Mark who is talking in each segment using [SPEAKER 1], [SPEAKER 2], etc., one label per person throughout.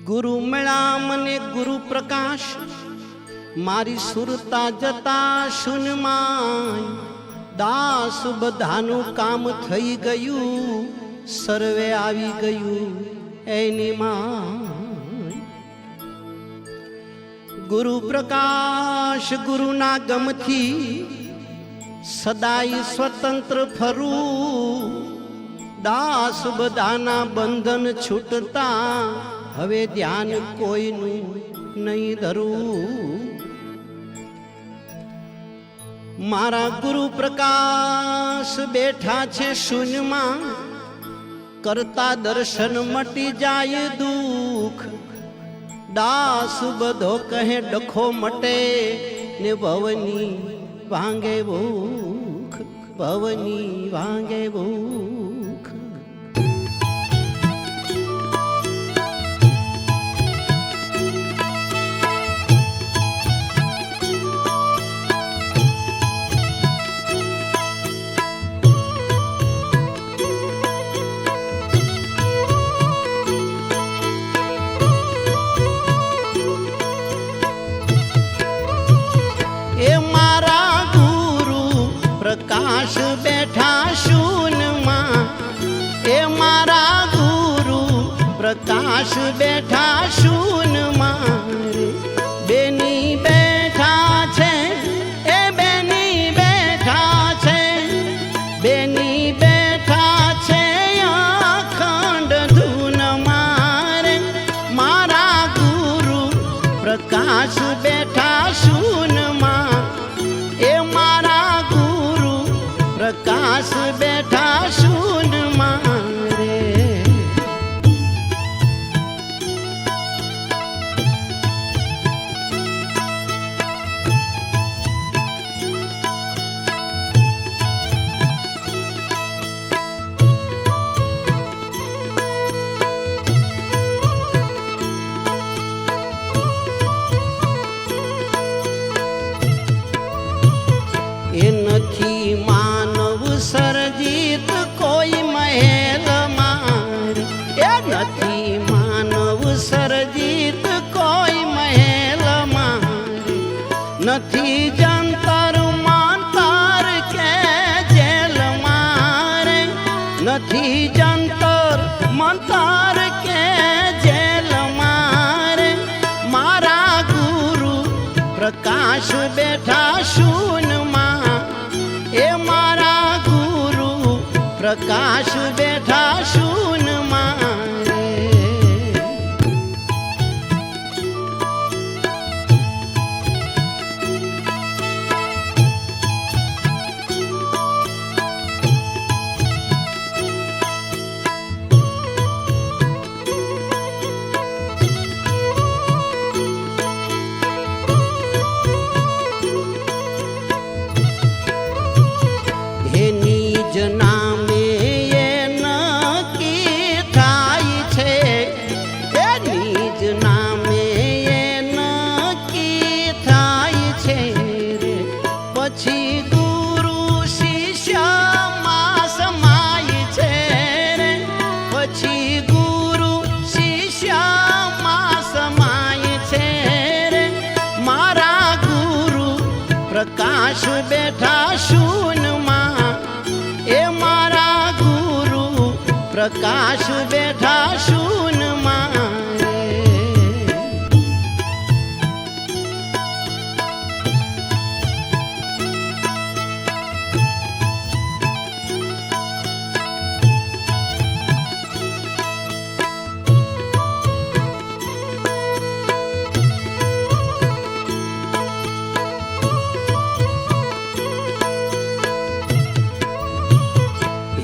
[SPEAKER 1] गुरु मिला मने गुरु प्रकाश मारी सुरता जता शुन माय दास बधानु काम थई गयु सर्वे आवी गयु एनी माय गुरु प्रकाश गुरु ना गमथी सदाई स्वतंत्र फरू दास बधाना बंधन छूटता हवे ध्यान कोईनु नहीं धरू मारा गुरु प्रकाश बैठा छे शून्य में करता दर्शन मटी जाए दुख दास बधो कहे डखो मटे ने भवनी भांगे भूख भवनी भांगे भूख प्रकाश बैठा शून मां ए मारा गुरु प्रकाश बैठा शून मां बेनी बैठा छे ए बेनी बैठा छे बेनी बैठा छे अखंड धून मारे मारा गुरु प्रकाश बैठा शून मां ए मारा प्रकाश बैठा शून मारे ए नथी मानव सरजीत कोई महल मार ए नथी मानव सरजीत कोई महल मार नथी जंतर मंतर के जेल मारे नथी जंतर मंतर के जेल मारे मारा गुरु प्रकाश बैठा शून मां ए मारा गुरु प्रकाश बैठा शून मारे नामे ये नकी थाई छे ए निज नामे ये नकी थाई छे रे पछी गुरु शिष्य मां समाई छे रे पछी गुरु शिष्य मां समाई छे रे मारा गुरु प्रकाश बैठा शून मां ए मारा गुरु प्रकाश बैठा शून मारे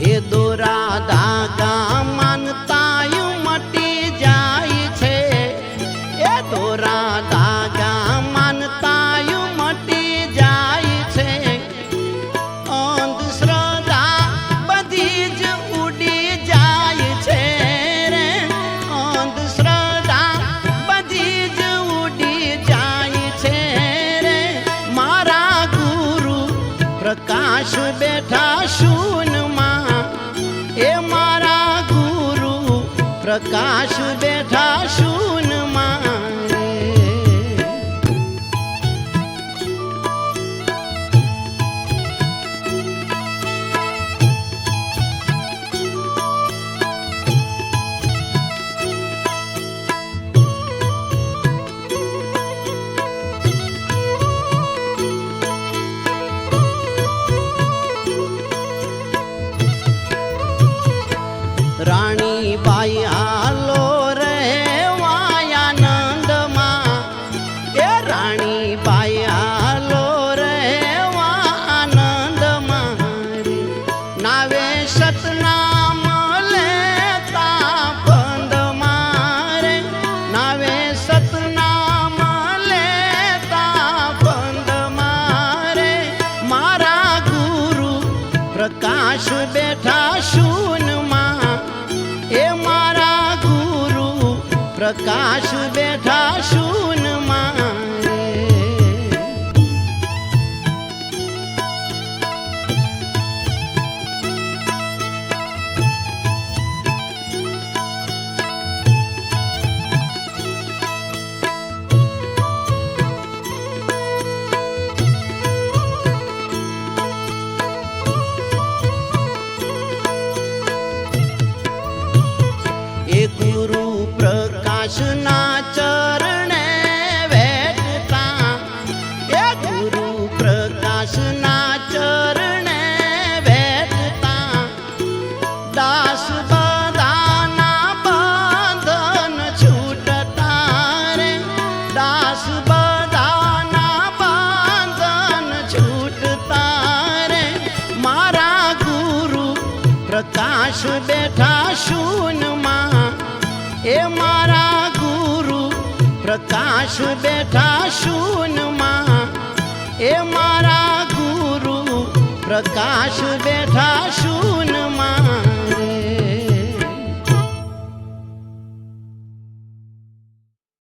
[SPEAKER 1] हे दोरा धागा मानतायु मटी जाय छे ए दोरा धागा मानतायु मटी जाय छे अंधश्रद्धा बधी ज उड़ी जाय छे रे अंधश्रद्धा बधी ज उड़ी जाय छे रे मारा गुरु प्रकाश बैठा शून मां ए मारा गुरु प्रकाश बैठा शून પ્રકાશ બેઠા શૂનમાં એ મારા ગુરુ પ્રકાશ બેઠા શૂનમાં गुरु प्रकाश ना चरणे बैठता ये गुरु प्रकाश ना चरणे बैठता दास बदाना बंधन छूटता रे दास बदाना बंधन छूटता रे मारा गुरु प्रकाश बैठा शून्यમાં એ મારા ગુરુ પ્રકાશ બેઠા શૂન્યમાં એ મારા ગુરુ પ્રકાશ બેઠા શૂન્યમાં